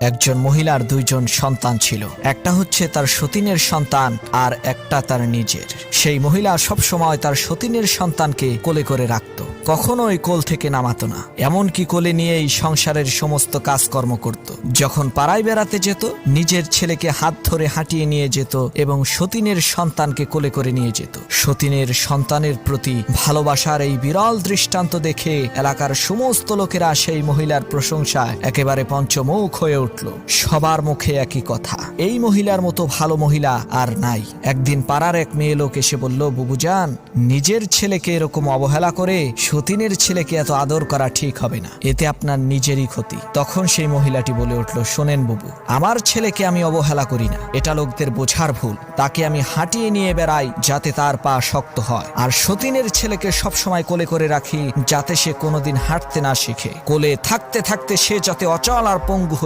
একজন মহিলার দুইজন সন্তান ছিল, একটা হচ্ছে তার সতীনের সন্তান আর একটা তার নিজের। সেই মহিলা সব সময় তার সতীনের সন্তানকে কোলে করে রাখত, কখনোই কোল থেকে নামাতো না, এমনকি কোলে নিয়েই সংসারের সমস্ত কাজকর্ম করত। যখন পাড়ায় বেড়াতে যেত নিজের ছেলেকে হাত ধরে হাঁটিয়ে নিয়ে যেত এবং সতীনের সন্তানকে কোলে করে নিয়ে যেত। সতীনের সন্তানের প্রতি ভালোবাসার এই বিরল দৃষ্টান্ত দেখে এলাকার সমস্ত লোকেরা সেই মহিলার প্রশংসায় একেবারে পঞ্চমুখ হয়ে উঠল। সবার মুখে একই কথা, এই মহিলার মতো ভালো মহিলা আর নাই। একদিন পাড়ার এক মেয়ে লোক এসে বলল, বুবুজান, নিজের ছেলেকে এরকম অবহেলা করে সতীনের ছেলেকে এত আদর করা ঠিক হবে না, এতে আপনার নিজেরই ক্ষতি। তখন সেই মহিলাটি বলে উঠল, শোনেন বুবু, আমার ছেলেকে আমি অবহেলা করি না, এটা লোকদের বোঝার ভুল। তাকে আমি হাঁটিয়ে নিয়ে বেড়াই যাতে তার পা শক্ত হয়, আর সতীনের ছেলেকে সবসময় কোলে করে রাখি যাতে সে কোনোদিন হাঁটতে না শিখে। কোলে থাকতে থাকতে সে যাতে অচল আর পঙ্গু